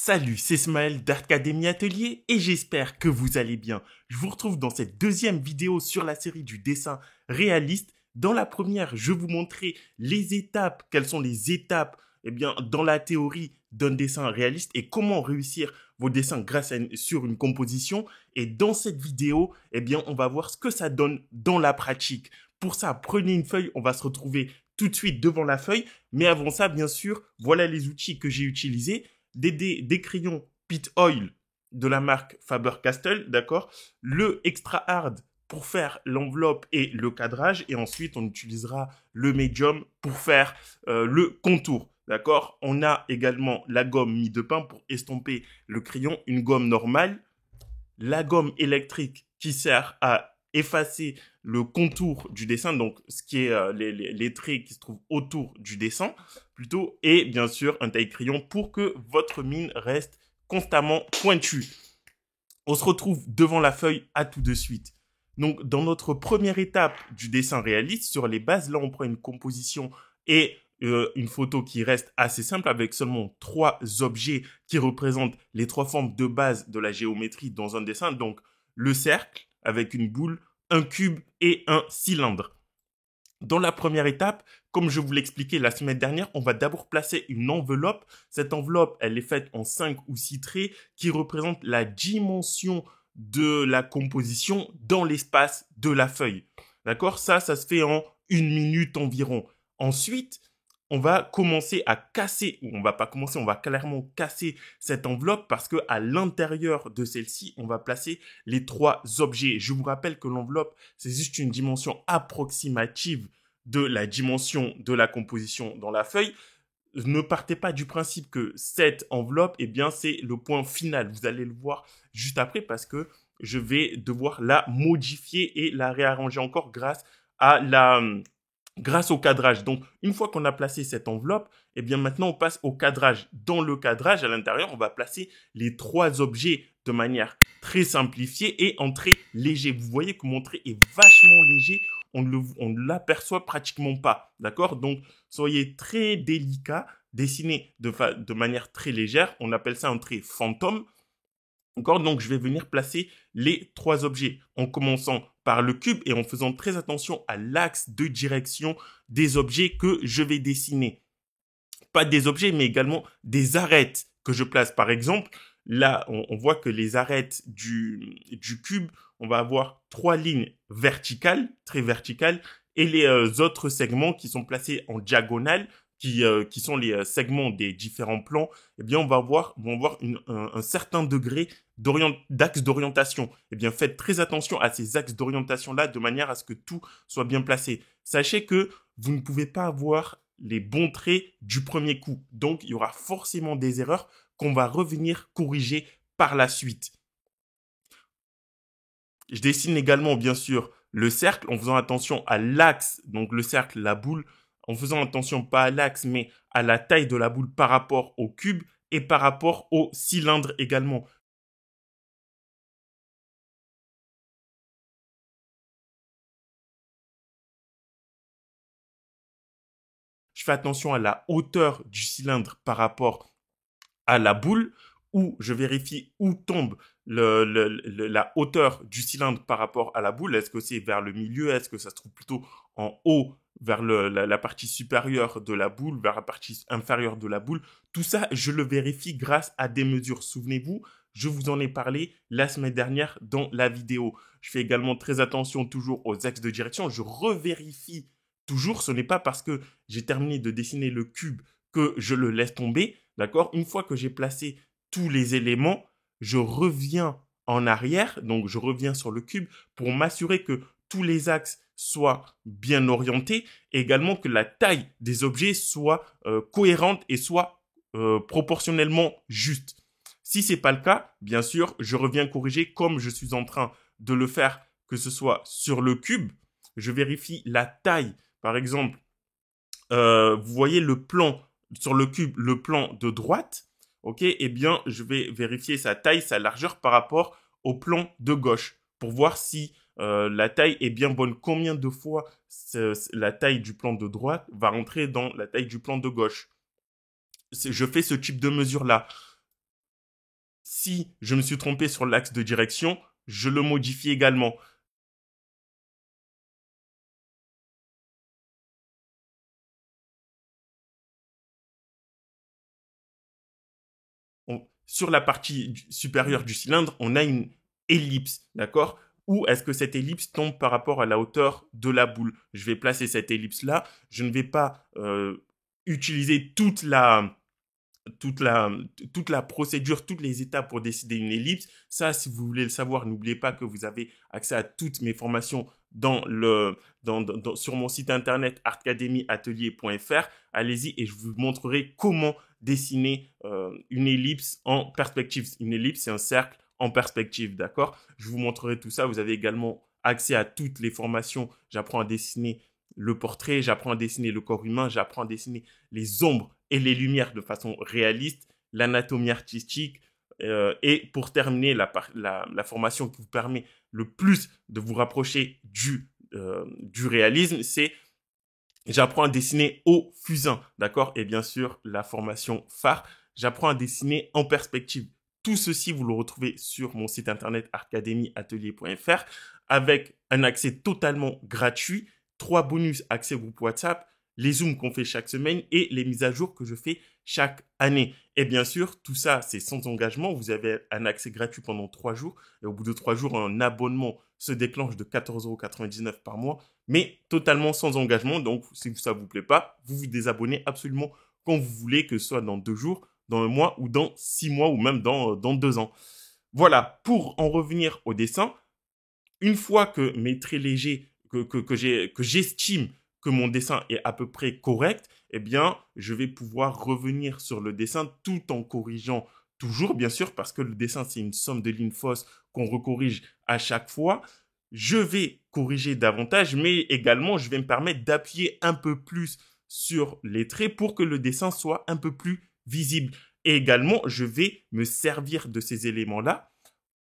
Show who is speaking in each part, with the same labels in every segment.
Speaker 1: Salut, c'est Smaël d'Artcademy Atelier et j'espère que vous allez bien. Je vous retrouve dans cette deuxième vidéo sur la série du dessin réaliste. Dans la première, je vous montrais les étapes, quelles sont les étapes dans la théorie d'un dessin réaliste et comment réussir vos dessins sur une composition. Et dans cette vidéo, on va voir ce que ça donne dans la pratique. Pour ça, prenez une feuille, on va se retrouver tout de suite devant la feuille. Mais avant ça, bien sûr, voilà les outils que j'ai utilisés. Des crayons Pit Oil de la marque Faber-Castell, d'accord. Le Extra Hard pour faire l'enveloppe et le cadrage. Et ensuite, on utilisera le Medium pour faire le contour, d'accord. On a également la gomme mie de pain pour estomper le crayon, une gomme normale, la gomme électrique qui sert à effacer le contour du dessin, donc ce qui est les traits qui se trouvent autour du dessin, plutôt, et bien sûr un taille-crayon pour que votre mine reste constamment pointue. On se retrouve devant la feuille, à tout de suite. Donc dans notre première étape du dessin réaliste, sur les bases, là on prend une composition et une photo qui reste assez simple avec seulement 3 objets qui représentent les 3 formes de base de la géométrie dans un dessin. Donc le cercle avec une boule, un cube et un cylindre. Dans la première étape, comme je vous l'expliquais la semaine dernière, on va d'abord placer une enveloppe. Cette enveloppe, elle est faite en 5 ou 6 traits qui représentent la dimension de la composition dans l'espace de la feuille. D'accord ? Ça se fait en 1 minute environ. Ensuite, on va commencer à casser, ou on va pas commencer, on va clairement casser cette enveloppe parce que à l'intérieur de celle-ci, on va placer les 3 objets. Je vous rappelle que l'enveloppe, c'est juste une dimension approximative de la dimension de la composition dans la feuille. Ne partez pas du principe que cette enveloppe, c'est le point final. Vous allez le voir juste après parce que je vais devoir la modifier et la réarranger encore grâce au cadrage. Donc, une fois qu'on a placé cette enveloppe, maintenant, on passe au cadrage. Dans le cadrage, à l'intérieur, on va placer les 3 objets de manière très simplifiée et en trait léger. Vous voyez que mon trait est vachement léger. On ne l'aperçoit pratiquement pas. D'accord? Donc, soyez très délicat. Dessinez de manière très légère. On appelle ça un trait fantôme. D'accord, donc je vais venir placer les 3 objets en commençant par le cube et en faisant très attention à l'axe de direction des objets que je vais dessiner. Pas des objets, mais également des arêtes que je place. Par exemple, là, on voit que les arêtes du cube, on va avoir 3 lignes verticales, très verticales, et les autres segments qui sont placés en diagonale, qui sont les segments des différents plans, on va voir un certain degré d'axe d'orientation. Faites très attention à ces axes d'orientation-là de manière à ce que tout soit bien placé. Sachez que vous ne pouvez pas avoir les bons traits du premier coup. Donc, il y aura forcément des erreurs qu'on va revenir corriger par la suite. Je dessine également, bien sûr, le cercle en faisant attention à l'axe, donc le cercle, la boule, en faisant attention pas à l'axe, mais à la taille de la boule par rapport au cube et par rapport au cylindre également. Je fais attention à la hauteur du cylindre par rapport à la boule, où je vérifie où tombe la hauteur du cylindre par rapport à la boule. Est-ce que c'est vers le milieu? Est-ce que ça se trouve plutôt en haut, vers la partie supérieure de la boule, vers la partie inférieure de la boule? Tout ça, je le vérifie grâce à des mesures. Souvenez-vous, je vous en ai parlé la semaine dernière dans la vidéo. Je fais également très attention toujours aux axes de direction. Je revérifie toujours. Ce n'est pas parce que j'ai terminé de dessiner le cube que je le laisse tomber. D'accord? Une fois que j'ai placé tous les éléments, je reviens en arrière, donc je reviens sur le cube pour m'assurer que tous les axes soient bien orientés et également que la taille des objets soit cohérente et soit proportionnellement juste. Si c'est pas le cas, bien sûr, je reviens corriger comme je suis en train de le faire, que ce soit sur le cube. Je vérifie la taille. Par exemple, vous voyez le plan sur le cube, le plan de droite, ok, je vais vérifier sa taille, sa largeur par rapport au plan de gauche pour voir si la taille est bien bonne. Combien de fois la taille du plan de droite va rentrer dans la taille du plan de gauche? Je fais ce type de mesure-là. Si je me suis trompé sur l'axe de direction, je le modifie également. Sur la partie supérieure du cylindre, on a une ellipse, d'accord? Ou est-ce que cette ellipse tombe par rapport à la hauteur de la boule? Je vais placer cette ellipse-là. Je ne vais pas utiliser toute la, toute la procédure, toutes les étapes pour décider une ellipse. Ça, si vous voulez le savoir, n'oubliez pas que vous avez accès à toutes mes formations sur mon site internet artacademyatelier.fr. Allez-y et je vous montrerai comment dessiner une ellipse en perspective. Une ellipse, c'est un cercle en perspective, d'accord? Je vous montrerai tout ça. Vous avez également accès à toutes les formations. J'apprends à dessiner le portrait, j'apprends à dessiner le corps humain, j'apprends à dessiner les ombres et les lumières de façon réaliste, l'anatomie artistique, et pour terminer, la formation qui vous permet le plus de vous rapprocher du réalisme, c'est j'apprends à dessiner au fusain, d'accord? Et bien sûr, la formation phare, j'apprends à dessiner en perspective. Tout ceci, vous le retrouvez sur mon site internet artacademyatelier.fr avec un accès totalement gratuit, 3 bonus accès groupe WhatsApp, les zooms qu'on fait chaque semaine et les mises à jour que je fais chaque année. Et bien sûr, tout ça, c'est sans engagement. Vous avez un accès gratuit pendant 3 jours. Et au bout de 3 jours, un abonnement se déclenche de 14,99 € par mois, mais totalement sans engagement. Donc, si ça vous plaît pas, vous vous désabonnez absolument quand vous voulez, que ce soit dans 2 jours, dans un mois ou dans 6 mois ou même dans 2 ans. Voilà, pour en revenir au dessin, une fois que mes traits légers, que j'estime que mon dessin est à peu près correct, eh bien, je vais pouvoir revenir sur le dessin tout en corrigeant toujours, bien sûr, parce que le dessin, c'est une somme de lignes fausses qu'on recorrige à chaque fois. Je vais corriger davantage, mais également, je vais me permettre d'appuyer un peu plus sur les traits pour que le dessin soit un peu plus visible. Et également, je vais me servir de ces éléments-là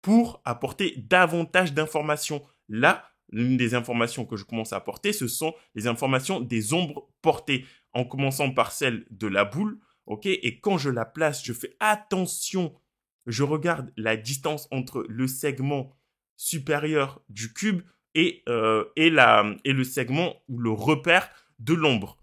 Speaker 1: pour apporter davantage d'informations. Là, l'une des informations que je commence à apporter, ce sont les informations des ombres portées, en commençant par celle de la boule, ok? Et quand je la place, je fais attention, je regarde la distance entre le segment supérieur du cube et le segment ou le repère de l'ombre,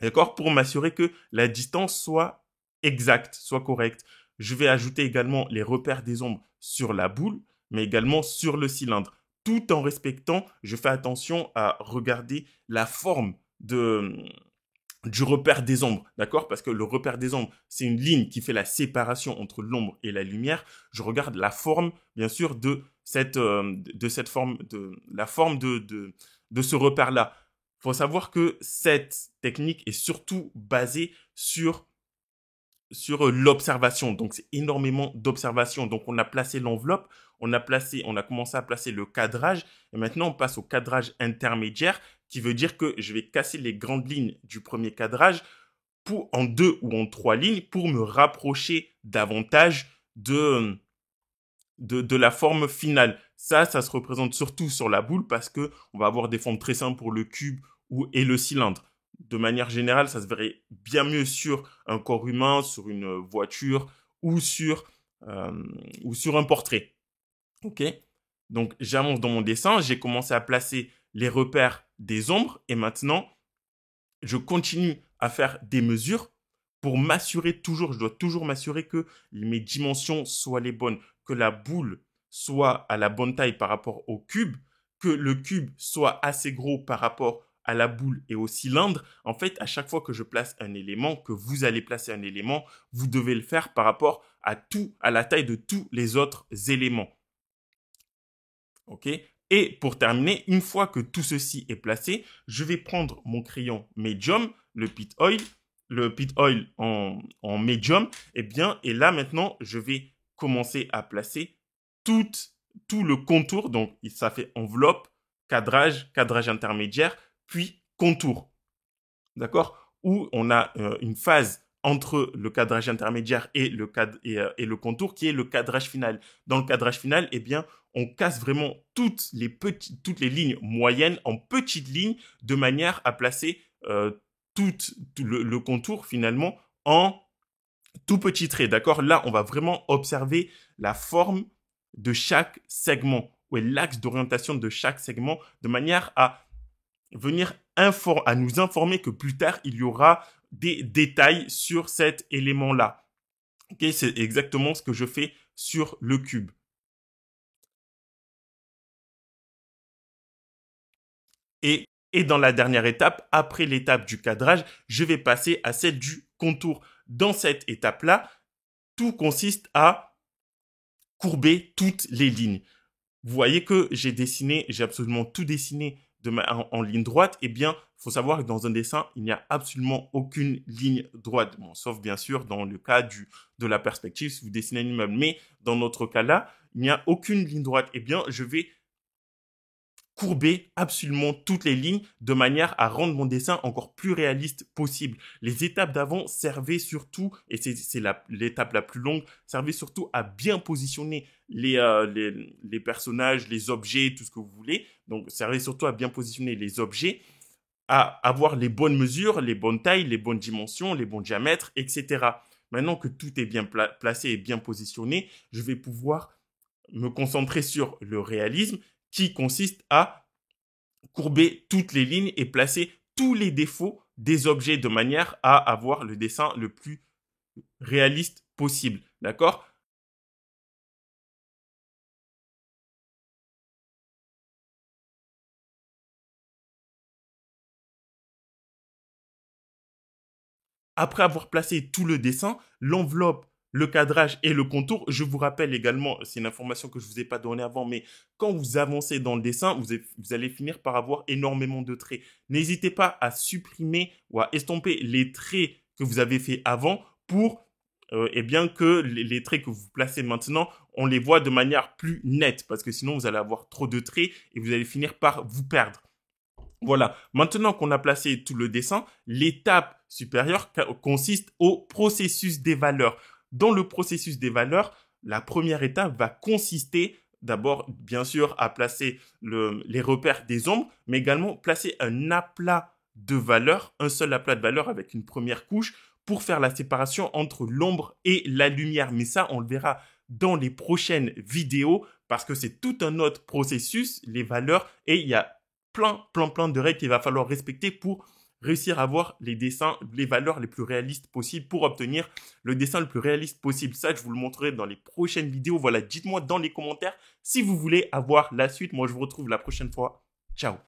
Speaker 1: d'accord? Pour m'assurer que la distance soit exacte, soit correcte. Je vais ajouter également les repères des ombres sur la boule, mais également sur le cylindre. Tout en respectant, je fais attention à regarder la forme du repère des ombres, d'accord? Parce que le repère des ombres, c'est une ligne qui fait la séparation entre l'ombre et la lumière. Je regarde la forme, bien sûr, de cette forme, la forme de ce repère-là. Il faut savoir que cette technique est surtout basée sur l'observation. Donc, c'est énormément d'observation. Donc, on a placé l'enveloppe, on a commencé à placer le cadrage, et maintenant, on passe au cadrage intermédiaire, qui veut dire que je vais casser les grandes lignes du premier cadrage en 2 ou en 3 lignes pour me rapprocher davantage de la forme finale. Ça se représente surtout sur la boule parce que on va avoir des formes très simples pour le cube et le cylindre. De manière générale, ça se verrait bien mieux sur un corps humain, sur une voiture ou euh, sur un portrait. Ok? Donc, j'avance dans mon dessin, j'ai commencé à placer les repères des ombres et maintenant, je continue à faire des mesures pour m'assurer toujours, je dois toujours m'assurer que mes dimensions soient les bonnes, que la boule soit à la bonne taille par rapport au cube, que le cube soit assez gros par rapport à la boule et au cylindre. En fait, à chaque fois que je place un élément, que vous allez placer un élément, vous devez le faire par rapport à la taille de tous les autres éléments. Ok? Et pour terminer, une fois que tout ceci est placé, je vais prendre mon crayon medium, le pit oil en medium, et là maintenant, je vais commencer à placer tout, tout le contour. Donc, ça fait enveloppe, cadrage intermédiaire, puis contour. D'accord? Où on a une phase entre le cadrage intermédiaire et le contour qui est le cadrage final. Dans le cadrage final, eh bien, on casse vraiment toutes les lignes moyennes en petites lignes de manière à placer tout le contour finalement en tout petit trait, d'accord? Là, on va vraiment observer la forme de chaque segment, ou l'axe d'orientation de chaque segment, de manière à venir à nous informer que plus tard, il y aura des détails sur cet élément-là. Okay, c'est exactement ce que je fais sur le cube. Et dans la dernière étape, après l'étape du cadrage, je vais passer à celle du contour. Dans cette étape-là, tout consiste à courber toutes les lignes. Vous voyez que j'ai absolument tout dessiné en ligne droite. Eh bien, il faut savoir que dans un dessin, il n'y a absolument aucune ligne droite. Bon, sauf bien sûr dans le cas de la perspective, si vous dessinez un immeuble. Mais dans notre cas-là, il n'y a aucune ligne droite. Eh bien, je vais courber absolument toutes les lignes de manière à rendre mon dessin encore plus réaliste possible. Les étapes d'avant servaient surtout, et c'est l'étape la plus longue, servaient surtout à bien positionner les personnages, les objets, tout ce que vous voulez. Donc, servait surtout à bien positionner les objets, à avoir les bonnes mesures, les bonnes tailles, les bonnes dimensions, les bons diamètres, etc. Maintenant que tout est bien placé et bien positionné, je vais pouvoir me concentrer sur le réalisme qui consiste à courber toutes les lignes et placer tous les défauts des objets de manière à avoir le dessin le plus réaliste possible. D'accord? Après avoir placé tout le dessin, l'enveloppe, le cadrage et le contour, je vous rappelle également, c'est une information que je vous ai pas donnée avant, mais quand vous avancez dans le dessin, vous allez finir par avoir énormément de traits. N'hésitez pas à supprimer ou à estomper les traits que vous avez fait avant pour eh bien que les traits que vous placez maintenant, on les voit de manière plus nette, parce que sinon vous allez avoir trop de traits et vous allez finir par vous perdre. Voilà. Maintenant qu'on a placé tout le dessin, l'étape supérieure consiste au processus des valeurs. Dans le processus des valeurs, la première étape va consister d'abord, bien sûr, à placer les repères des ombres, mais également placer un aplat de valeurs, un seul aplat de valeurs avec une première couche pour faire la séparation entre l'ombre et la lumière. Mais ça, on le verra dans les prochaines vidéos parce que c'est tout un autre processus, les valeurs, et il y a plein de règles qu'il va falloir respecter pour réussir à avoir les dessins, les valeurs les plus réalistes possibles pour obtenir le dessin le plus réaliste possible. Ça, je vous le montrerai dans les prochaines vidéos. Voilà, dites-moi dans les commentaires si vous voulez avoir la suite. Moi, je vous retrouve la prochaine fois. Ciao.